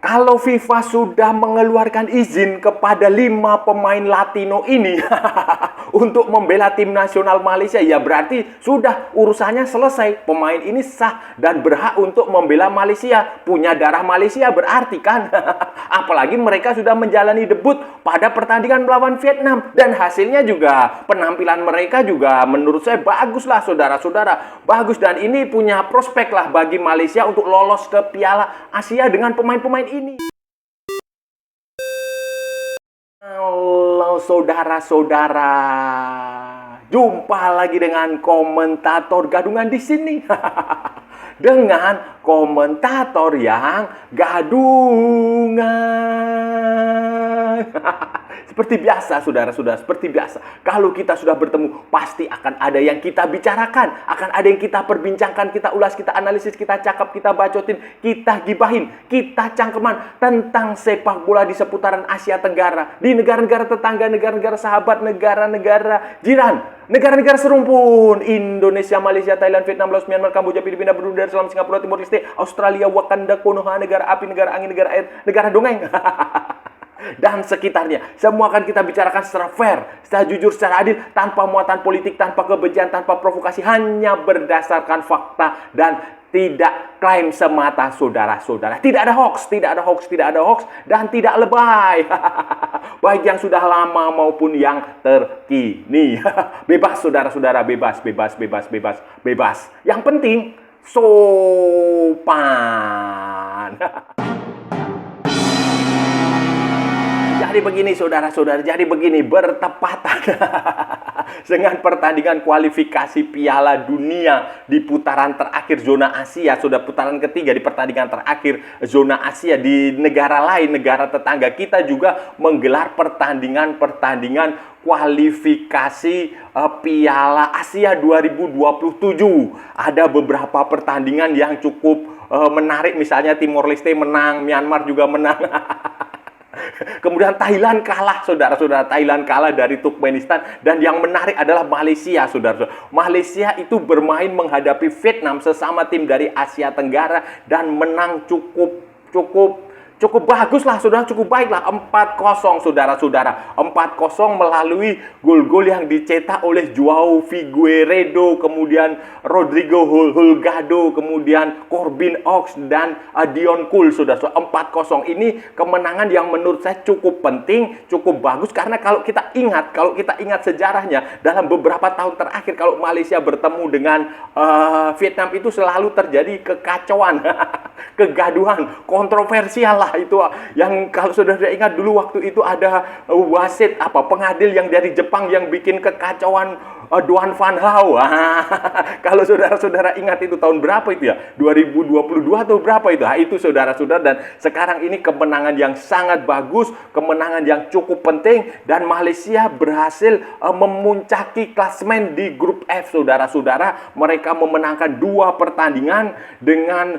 Kalau FIFA sudah mengeluarkan izin kepada 5 pemain Latino ini untuk membela tim nasional Malaysia, ya berarti sudah urusannya selesai. Pemain ini sah dan berhak untuk membela Malaysia. Punya darah Malaysia berarti kan. Apalagi mereka sudah menjalani debut pada pertandingan melawan Vietnam. Dan hasilnya juga, penampilan mereka juga menurut saya bagus lah saudara-saudara. Bagus, dan ini punya prospek lah bagi Malaysia untuk lolos ke Piala Asia dengan pemain-pemain ini. Halo saudara-saudara, jumpa lagi dengan komentator gadungan di sini. Dengan komentator yang gadungan. Seperti biasa, saudara-saudara, seperti biasa. Kalau kita sudah bertemu, pasti akan ada yang kita bicarakan, akan ada yang kita perbincangkan, kita ulas, kita analisis, kita cakap, kita bacotin, kita gibahin, kita cangkeman tentang sepak bola di seputaran Asia Tenggara, di negara-negara tetangga, negara-negara sahabat, negara-negara jiran, negara-negara serumpun, Indonesia, Malaysia, Thailand, Vietnam, Laos, Myanmar, Kamboja, Filipina, Brunei, Darussalam, Singapura, Timor Leste, Australia, Wakanda, Konoha, negara api, negara angin, negara air, negara dongeng. Dan sekitarnya. Semua akan kita bicarakan secara fair, secara jujur, secara adil, tanpa muatan politik, tanpa kebencian, tanpa provokasi, hanya berdasarkan fakta dan tidak klaim semata, saudara-saudara. Tidak ada hoax, tidak ada hoax, tidak ada hoax, dan tidak lebay. Baik yang sudah lama maupun yang terkini. Bebas, saudara-saudara, bebas, bebas, bebas, bebas, bebas. Yang penting sopan. Jadi begini saudara-saudara, jadi begini, bertepatan dengan pertandingan kualifikasi Piala Dunia di putaran terakhir zona Asia, sudah putaran ketiga di pertandingan terakhir zona Asia di negara lain, negara tetangga kita juga menggelar pertandingan kualifikasi Piala Asia 2027. Ada beberapa pertandingan yang cukup menarik, misalnya Timor Leste menang, Myanmar juga menang. Kemudian Thailand kalah, saudara-saudara. Thailand kalah dari Turkmenistan. Dan yang menarik adalah Malaysia, saudara-saudara. Malaysia itu bermain menghadapi Vietnam, sesama tim dari Asia Tenggara, dan menang cukup bagus lah, saudara, cukup baik lah. 4-0, saudara-saudara. 4-0 melalui gol-gol yang dicetak oleh Joao Figueiredo, kemudian Rodrigo Holgado, kemudian Corbin Ox, dan Dion Cole, saudara-saudara. 4-0 ini kemenangan yang menurut saya cukup penting, cukup bagus, karena kalau kita ingat sejarahnya, dalam beberapa tahun terakhir kalau Malaysia bertemu dengan Vietnam itu selalu terjadi kekacauan, kegaduhan, kontroversial lah itu. Yang kalau saudara ingat dulu waktu itu ada wasit pengadil yang dari Jepang yang bikin kekacauan, Duan Van Hau. Kalau saudara-saudara ingat itu tahun berapa itu ya? 2022 atau berapa itu? Itu saudara-saudara, dan sekarang ini kemenangan yang sangat bagus, kemenangan yang cukup penting, dan Malaysia berhasil memuncaki klasemen di grup F, saudara-saudara. Mereka memenangkan 2 pertandingan dengan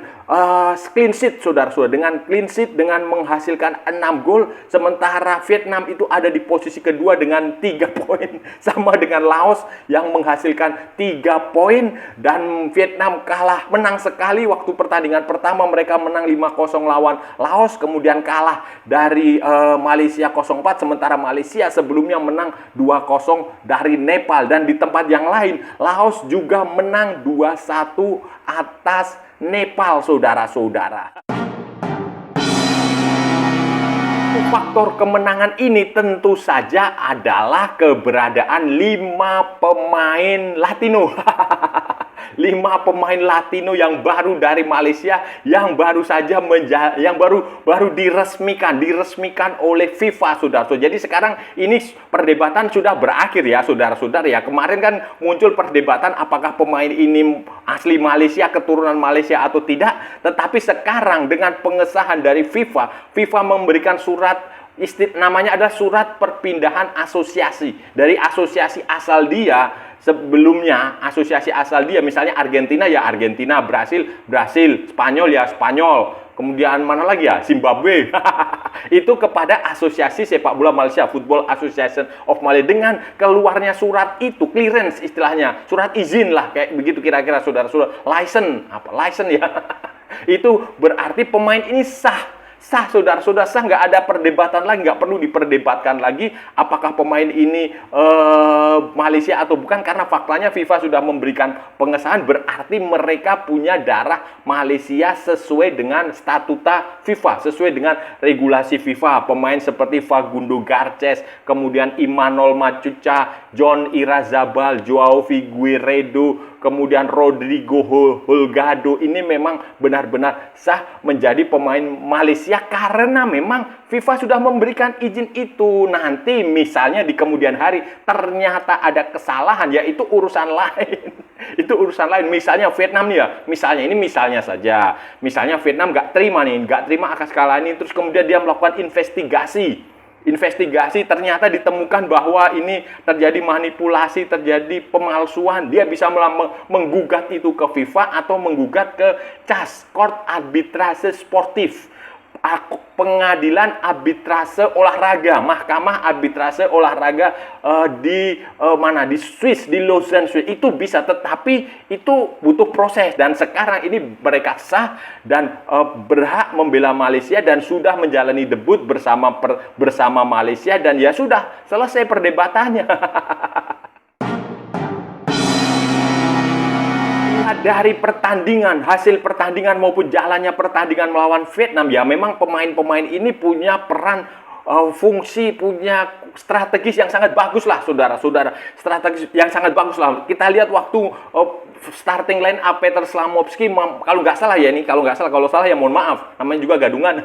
clean sheet, saudara-saudara, dengan clean sheet, dengan menghasilkan 6 gol, sementara Vietnam itu ada di posisi kedua dengan 3 poin, sama dengan Laos yang menghasilkan 3 poin, dan Vietnam kalah, menang sekali waktu pertandingan pertama. Mereka menang 5-0 lawan Laos, kemudian kalah dari Malaysia 0-4, sementara Malaysia sebelumnya menang 2-0 dari Nepal. Dan di tempat yang lain, Laos juga menang 2-1 atas Nepal, saudara-saudara. Faktor kemenangan ini tentu saja adalah keberadaan 5 pemain Latino. 5 pemain Latino yang baru dari Malaysia, yang baru saja baru diresmikan oleh FIFA, saudara-saudara. Jadi sekarang ini perdebatan sudah berakhir ya, saudara-saudara ya. Kemarin kan muncul perdebatan apakah pemain ini asli Malaysia, keturunan Malaysia atau tidak. Tetapi sekarang dengan pengesahan dari FIFA memberikan surat, namanya adalah surat perpindahan asosiasi dari asosiasi asal dia. Sebelumnya asosiasi asal dia, misalnya Argentina ya Argentina, Brasil, Spanyol ya Spanyol, kemudian mana lagi ya, Zimbabwe. Itu kepada Asosiasi Sepak Bola Malaysia, Football Association of Malaysia. Dengan keluarnya surat itu, clearance istilahnya, surat izin lah, kayak begitu kira-kira, saudara-saudara. License ya. Itu berarti pemain ini sah sah, saudara-saudara, sah, nggak ada perdebatan lagi, nggak perlu diperdebatkan lagi apakah pemain ini Malaysia atau bukan, karena faktanya FIFA sudah memberikan pengesahan, berarti mereka punya darah Malaysia sesuai dengan statuta FIFA, sesuai dengan regulasi FIFA. Pemain seperti Facundo Garces, kemudian Imanol Machuca, John Irazabal, Joao Figueiredo, kemudian Rodrigo Holgado, ini memang benar-benar sah menjadi pemain Malaysia karena memang FIFA sudah memberikan izin itu. Nanti misalnya di kemudian hari ternyata ada kesalahan, ya itu urusan lain. Itu urusan lain. Misalnya Vietnam nih ya, misalnya ini misalnya saja. Misalnya Vietnam nggak terima atas kesalahan ini, terus kemudian dia melakukan investigasi, ternyata ditemukan bahwa ini terjadi manipulasi, terjadi pemalsuan, dia bisa menggugat itu ke FIFA atau menggugat ke CAS, Court Arbitrage Sportif, pengadilan arbitrase olahraga, mahkamah arbitrase olahraga di mana, di Swiss, di Lausanne, Swiss. Itu bisa, tetapi itu butuh proses, dan sekarang ini mereka sah dan berhak membela Malaysia dan sudah menjalani debut bersama Malaysia, dan ya sudah selesai perdebatannya. Dari pertandingan, hasil pertandingan maupun jalannya pertandingan melawan Vietnam, ya memang pemain-pemain ini punya peran, fungsi, punya strategis yang sangat bagus lah, saudara-saudara. Strategis yang sangat bagus lah. Kita lihat waktu starting line up, Peter Slamovski, kalau nggak salah ya ini, kalau salah ya mohon maaf, namanya juga gadungan.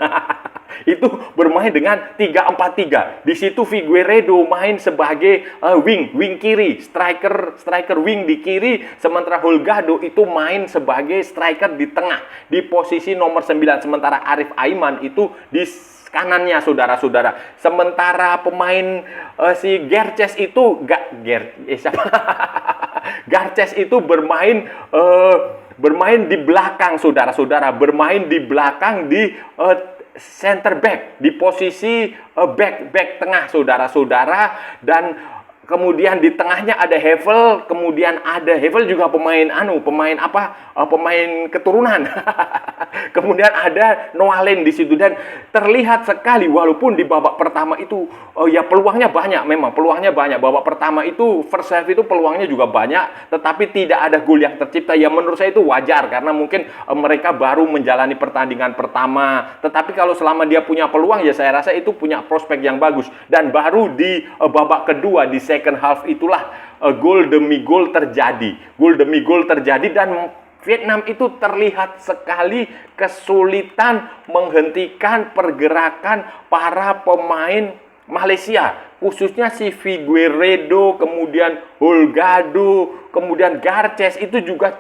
Itu bermain dengan 3-4-3. Di situ Figueiredo main sebagai wing kiri, striker wing di kiri, sementara Holgado itu main sebagai striker di tengah, di posisi nomor 9, sementara Arif Aiman itu di kanannya, saudara-saudara. Sementara pemain si Garces itu Garces itu bermain di belakang, saudara-saudara, bermain di belakang di center back, di posisi back tengah, saudara-saudara. Dan kemudian di tengahnya ada Hevel, kemudian ada Hevel juga pemain keturunan. Kemudian ada Noalen di situ, dan terlihat sekali walaupun di babak pertama itu ya peluangnya banyak, memang peluangnya banyak. Babak pertama itu first half itu peluangnya juga banyak, tetapi tidak ada gol yang tercipta. Ya menurut saya itu wajar karena mungkin mereka baru menjalani pertandingan pertama. Tetapi kalau selama dia punya peluang, ya saya rasa itu punya prospek yang bagus. Dan baru di babak kedua, di second half itulah gol demi gol terjadi. Dan Vietnam itu terlihat sekali kesulitan menghentikan pergerakan para pemain Malaysia, khususnya si Figueiredo, kemudian Holgado, kemudian Garces itu juga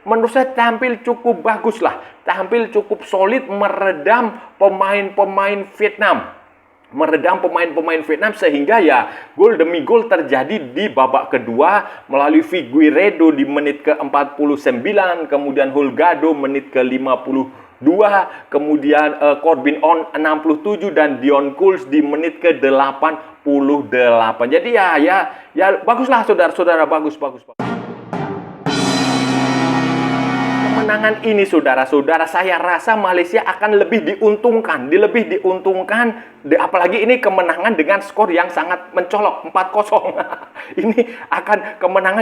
menurut saya tampil cukup bagus lah, tampil cukup solid meredam pemain-pemain Vietnam. Sehingga ya gol demi gol terjadi di babak kedua melalui Figueiredo di menit ke-49, kemudian Holgado menit ke-52, kemudian Corbin On 67 dan Dion Kuls di menit ke-88. Jadi ya baguslah, saudara-saudara, bagus. Kemenangan ini, saudara-saudara, saya rasa Malaysia akan lebih diuntungkan, apalagi ini kemenangan dengan skor yang sangat mencolok 4-0. Ini akan kemenangan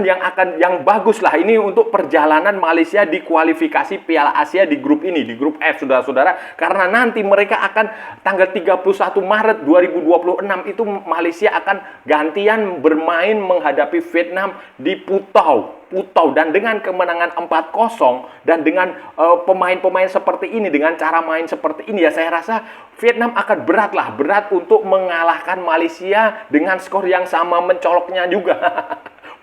yang bagus lah ini untuk perjalanan Malaysia di kualifikasi Piala Asia di grup ini, di grup F, saudara-saudara, karena nanti mereka akan tanggal 31 Maret 2026 itu Malaysia akan gantian bermain menghadapi Vietnam di Putau, dan dengan kemenangan 4-0 dan dengan pemain-pemain seperti ini, dengan cara main seperti ini, ya saya rasa Vietnam akan berat untuk mengalahkan Malaysia dengan skor yang sama mencoloknya juga.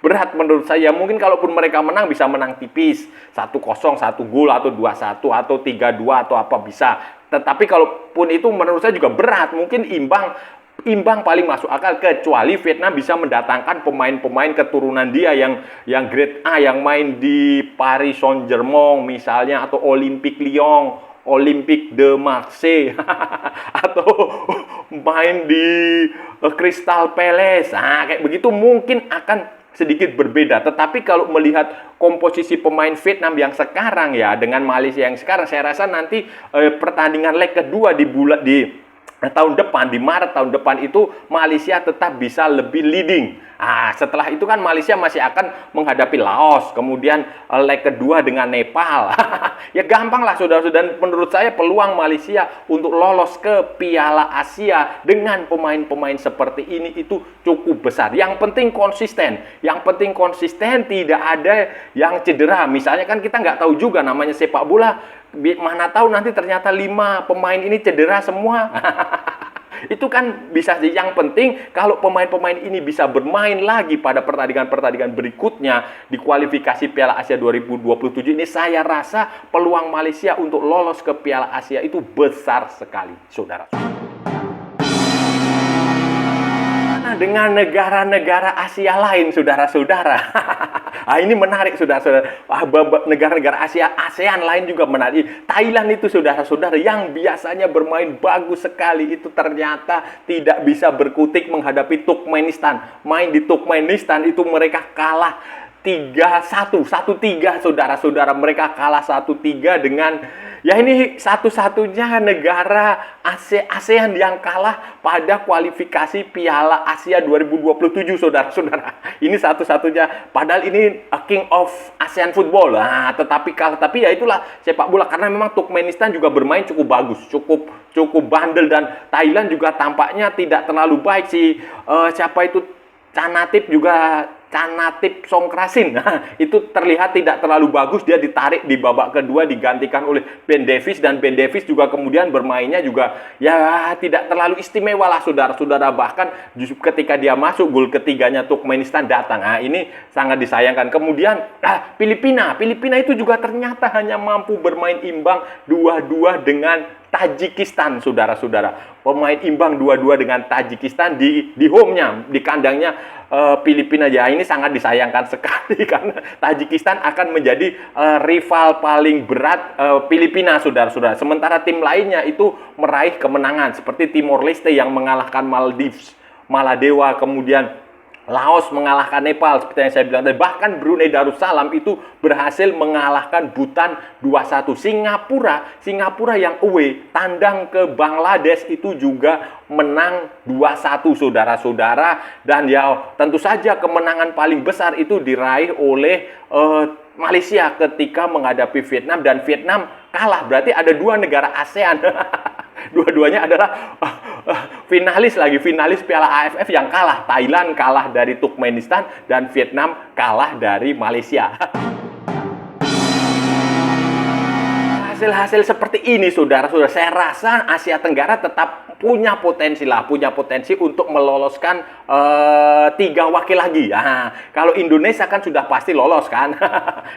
Berat menurut saya. Mungkin kalaupun mereka menang, bisa menang tipis, 1-0, 1 gol, atau 2-1, atau 3-2, atau apa bisa. Tetapi kalaupun itu menurut saya juga berat, mungkin imbang paling masuk akal, kecuali Vietnam bisa mendatangkan pemain-pemain keturunan dia yang grade A, yang main di Paris Saint-Germain misalnya, atau Olympique Lyon, Olympique de Marseille, atau main di Crystal Palace. Kayak begitu mungkin akan sedikit berbeda. Tetapi kalau melihat komposisi pemain Vietnam yang sekarang ya dengan Malaysia yang sekarang, saya rasa nanti pertandingan leg kedua di tahun depan, di Maret tahun depan itu Malaysia tetap bisa lebih leading. Setelah itu kan Malaysia masih akan menghadapi Laos, kemudian leg kedua dengan Nepal. Ya gampang lah saudara-saudara. Dan menurut saya peluang Malaysia untuk lolos ke Piala Asia dengan pemain-pemain seperti ini itu cukup besar. Yang penting konsisten, tidak ada yang cedera. Misalnya kan kita nggak tahu juga namanya sepak bola, mana tahu nanti ternyata 5 pemain ini cedera semua. Itu kan bisa. Yang penting kalau pemain-pemain ini bisa bermain lagi pada pertandingan-pertandingan berikutnya di kualifikasi Piala Asia 2027 ini, saya rasa peluang Malaysia untuk lolos ke Piala Asia itu besar sekali, saudara. Dengan negara-negara Asia lain, saudara-saudara. Ini menarik, saudara-saudara. Negara-negara Asia, ASEAN lain juga menarik. Thailand itu, saudara-saudara, yang biasanya bermain bagus sekali, itu ternyata tidak bisa berkutik menghadapi Turkmenistan. Main di Turkmenistan itu mereka kalah 3-1, 1-3, saudara-saudara. Mereka kalah 1-3 dengan, ya ini satu-satunya negara ASEAN yang kalah pada kualifikasi Piala Asia 2027, saudara-saudara. Ini satu-satunya, padahal ini King of ASEAN Football. Tetapi kalah. Tapi ya itulah sepak bola, karena memang Turkmenistan juga bermain cukup bagus, cukup bandel, dan Thailand juga tampaknya tidak terlalu baik. Siapa itu, Chanatip Songkrasin, itu terlihat tidak terlalu bagus. Dia ditarik di babak kedua, digantikan oleh Ben Davies, dan Ben Davies juga kemudian bermainnya juga ya tidak terlalu istimewa lah, saudara-saudara. Bahkan justru ketika dia masuk, gol ketiganya Turkmenistan datang. Ini sangat disayangkan. Kemudian Filipina itu juga ternyata hanya mampu bermain imbang 2-2 dengan Tajikistan, saudara-saudara. Pemain imbang 2-2 dengan Tajikistan di home-nya, di kandangnya Filipina. Ya ini sangat disayangkan sekali karena Tajikistan akan menjadi rival paling berat Filipina, saudara-saudara. Sementara tim lainnya itu meraih kemenangan seperti Timor Leste yang mengalahkan Maladewa, kemudian Laos mengalahkan Nepal seperti yang saya bilang tadi. Bahkan Brunei Darussalam itu berhasil mengalahkan Bhutan 2-1. Singapura yang away tandang ke Bangladesh itu juga menang 2-1, saudara-saudara. Dan ya tentu saja kemenangan paling besar itu diraih oleh Malaysia ketika menghadapi Vietnam, dan Vietnam kalah. Berarti ada 2 negara ASEAN. Dua-duanya adalah finalis Piala AFF yang kalah. Thailand kalah dari Turkmenistan dan Vietnam kalah dari Malaysia. Hasil-hasil seperti ini, saudara-saudara, saya rasa Asia Tenggara tetap punya potensi untuk meloloskan 3 wakil lagi. Kalau Indonesia kan sudah pasti lolos kan.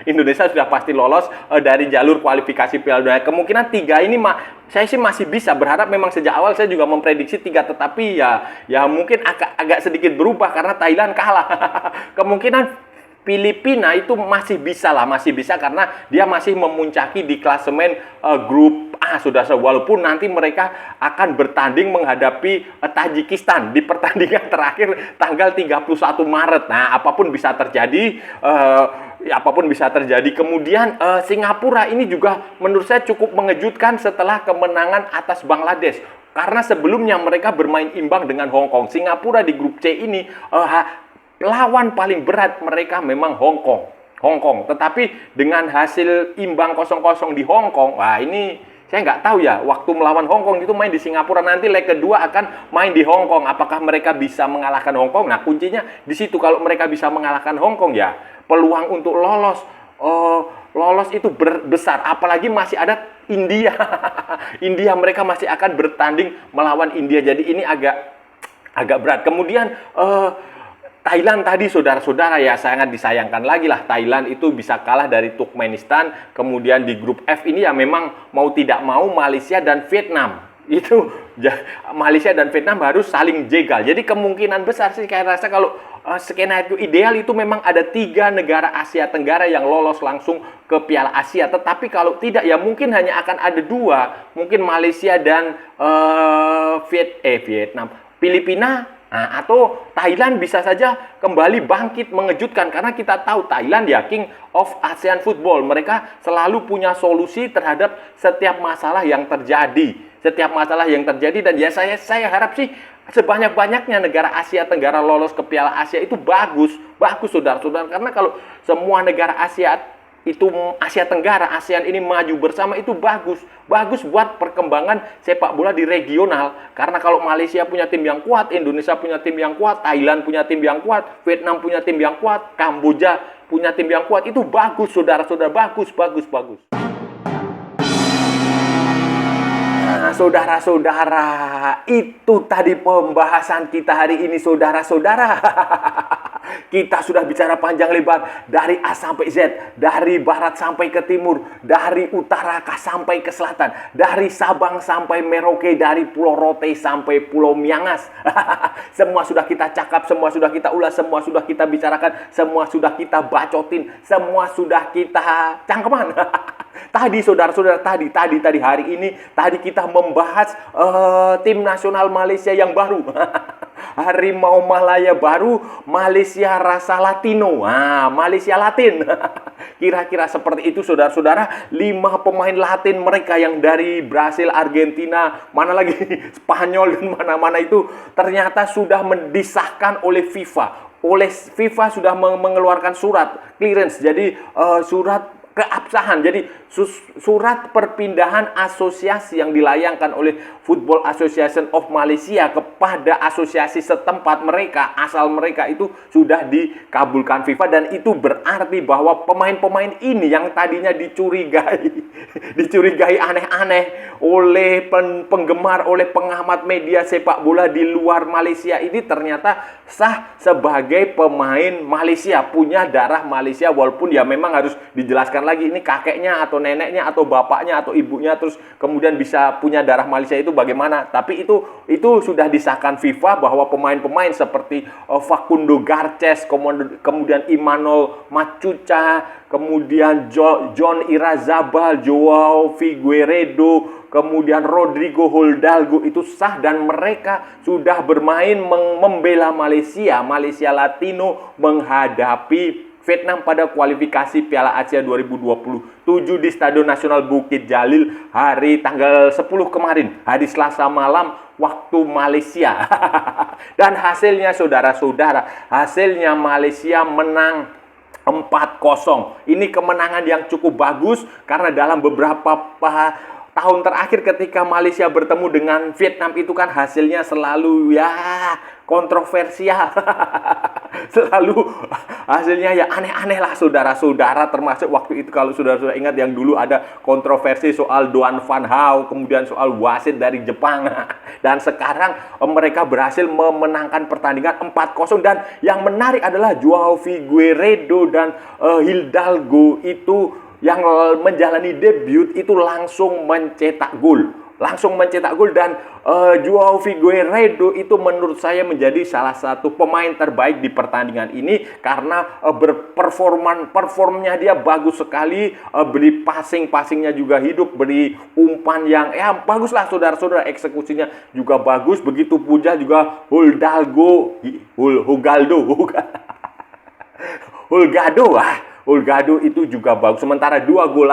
Indonesia sudah pasti lolos dari jalur kualifikasi Piala Dunia. Kemungkinan 3 ini saya sih masih bisa berharap. Memang sejak awal saya juga memprediksi 3, tetapi ya mungkin agak sedikit berubah karena Thailand kalah. Kemungkinan Filipina itu masih bisa karena dia masih memuncaki di klasemen grup A, saudara. Walaupun nanti mereka akan bertanding menghadapi Tajikistan di pertandingan terakhir tanggal 31 Maret. Apapun bisa terjadi. Kemudian Singapura ini juga menurut saya cukup mengejutkan setelah kemenangan atas Bangladesh. Karena sebelumnya mereka bermain imbang dengan Hong Kong. Singapura di grup C ini lawan paling berat mereka memang Hong Kong. Tetapi dengan hasil imbang 0-0 di Hong Kong, ini saya nggak tahu ya, waktu melawan Hong Kong itu main di Singapura, nanti leg kedua akan main di Hong Kong. Apakah mereka bisa mengalahkan Hong Kong? Nah, kuncinya di situ. Kalau mereka bisa mengalahkan Hong Kong, ya peluang untuk lolos itu besar. Apalagi masih ada India. India, mereka masih akan bertanding melawan India. Jadi ini agak berat. Kemudian Thailand tadi, saudara-saudara, ya sangat disayangkan lagi lah. Thailand itu bisa kalah dari Turkmenistan. Kemudian di grup F ini ya memang mau tidak mau Malaysia dan Vietnam. Malaysia dan Vietnam harus saling jegal. Jadi kemungkinan besar sih saya rasa kalau skenario ideal itu memang ada 3 negara Asia Tenggara yang lolos langsung ke Piala Asia. Tetapi kalau tidak ya mungkin hanya akan ada 2. Mungkin Malaysia dan Vietnam. Filipina Nah, atau Thailand bisa saja kembali bangkit mengejutkan karena kita tahu Thailand ya king of ASEAN football. Mereka selalu punya solusi terhadap setiap masalah yang terjadi. Setiap masalah yang terjadi dan ya saya harap sih sebanyak-banyaknya negara Asia Tenggara lolos ke Piala Asia itu bagus. Bagus saudara-saudara karena kalau semua negara Asia itu Asia Tenggara, ASEAN ini maju bersama itu bagus. Bagus buat perkembangan sepak bola di regional. Karena kalau Malaysia punya tim yang kuat, Indonesia punya tim yang kuat, Thailand punya tim yang kuat, Vietnam punya tim yang kuat, Kamboja punya tim yang kuat, itu bagus saudara-saudara, bagus. Nah, saudara-saudara, itu tadi pembahasan kita hari ini saudara-saudara. Kita sudah bicara panjang lebar dari A sampai Z, dari barat sampai ke timur, dari utara sampai ke selatan, dari Sabang sampai Merauke, dari Pulau Rote sampai Pulau Miangas. Semua sudah kita cakap, semua sudah kita ulas, semua sudah kita bicarakan, semua sudah kita bacotin, semua sudah kita cangkeman. Tadi saudara-saudara, tadi hari ini kita membahas tim nasional Malaysia yang baru. Harimau Malaya baru, Malaysia rasa Latino. Malaysia Latin. Kira-kira seperti itu saudara-saudara. 5 pemain Latin mereka yang dari Brasil, Argentina, mana lagi Spanyol dan mana-mana itu ternyata sudah disahkan oleh FIFA. Oleh FIFA sudah mengeluarkan surat clearance. Jadi surat keabsahan. Jadi surat perpindahan asosiasi yang dilayangkan oleh Football Association of Malaysia kepada asosiasi setempat mereka, asal mereka itu sudah dikabulkan FIFA dan itu berarti bahwa pemain-pemain ini yang tadinya dicurigai aneh-aneh oleh penggemar, oleh pengamat media sepak bola di luar Malaysia ini ternyata sah sebagai pemain Malaysia, punya darah Malaysia walaupun ya memang harus dijelaskan lagi ini kakeknya atau neneknya atau bapaknya atau ibunya terus kemudian bisa punya darah Malaysia itu bagaimana. Tapi itu sudah disahkan FIFA bahwa pemain-pemain seperti Facundo Garces, kemudian Imanol Machuca, kemudian John Irazabal, Joao Figueiredo, kemudian Rodrigo Hidalgo itu sah dan mereka sudah bermain membela Malaysia Latino menghadapi Vietnam pada kualifikasi Piala Asia 2027 di Stadion Nasional Bukit Jalil hari tanggal 10 kemarin, hari Selasa malam waktu Malaysia. Dan hasilnya saudara-saudara, hasilnya Malaysia menang 4-0. Ini kemenangan yang cukup bagus karena dalam beberapa tahun terakhir ketika Malaysia bertemu dengan Vietnam itu kan hasilnya selalu ya kontroversial. Selalu hasilnya ya aneh-aneh lah saudara-saudara, termasuk waktu itu kalau saudara-saudara ingat yang dulu ada kontroversi soal Doan Van Hau, kemudian soal wasit dari Jepang. Dan sekarang mereka berhasil memenangkan pertandingan 4-0 dan yang menarik adalah Joao Figueiredo dan Hidalgo itu yang menjalani debut itu langsung mencetak gol. Dan Joao Figueiredo itu menurut saya menjadi salah satu pemain terbaik di pertandingan ini karena performnya dia bagus sekali, beri passingnya juga hidup, beri umpan yang ya baguslah saudara-saudara, eksekusinya juga bagus, begitu pula juga Hulgado itu juga bagus. Sementara dua gol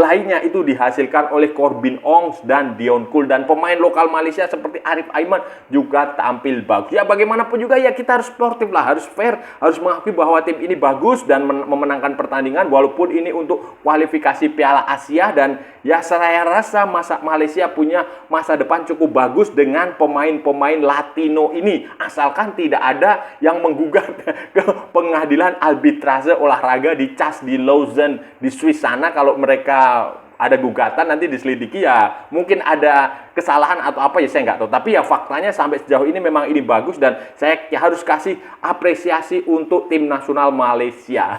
lainnya itu dihasilkan oleh Corbin Ong dan Dion Kul, dan pemain lokal Malaysia seperti Arif Aiman juga tampil bagus. Ya bagaimanapun juga ya kita harus sportif lah, harus fair, harus mengakui bahwa tim ini bagus dan memenangkan pertandingan walaupun ini untuk kualifikasi Piala Asia. Dan ya saya rasa Malaysia punya masa depan cukup bagus dengan pemain-pemain Latino ini, asalkan tidak ada yang menggugat ke pengadilan arbitrase olahraga di CAS di Lausanne di Swiss sana. Kalau mereka ada gugatan nanti diselidiki ya mungkin ada kesalahan atau apa ya saya nggak tahu, tapi ya faktanya sampai sejauh ini memang ini bagus dan saya harus kasih apresiasi untuk tim nasional Malaysia.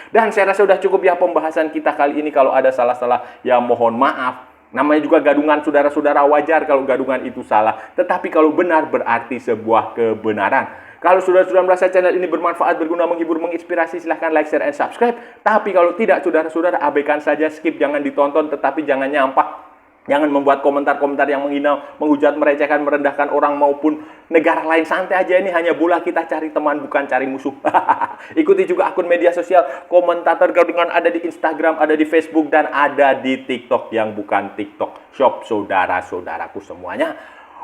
Dan saya rasa sudah cukup ya pembahasan kita kali ini. Kalau ada salah-salah ya mohon maaf. Namanya juga gadungan saudara-saudara, wajar kalau gadungan itu salah, tetapi kalau benar berarti sebuah kebenaran. Kalau saudara-saudara merasa channel ini bermanfaat, berguna, menghibur, menginspirasi, silahkan like, share, and subscribe. Tapi kalau tidak, saudara-saudara abaikan saja, skip, jangan ditonton, tetapi jangan nyampah. Jangan membuat komentar-komentar yang menghina, menghujat, merecehkan, merendahkan orang maupun negara lain. Santai aja, ini hanya bola, kita cari teman bukan cari musuh. Ikuti juga akun media sosial Komentator Gadungan, ada di Instagram, ada di Facebook, dan ada di TikTok yang bukan TikTok Shop, saudara-saudaraku semuanya.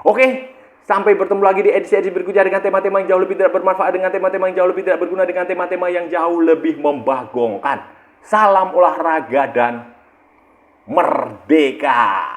Oke, sampai bertemu lagi di edisi-edisi berikutnya dengan tema-tema yang jauh lebih tidak bermanfaat, dengan tema-tema yang jauh lebih tidak berguna, dengan tema-tema yang jauh lebih membagongkan. Salam olahraga dan merdeka.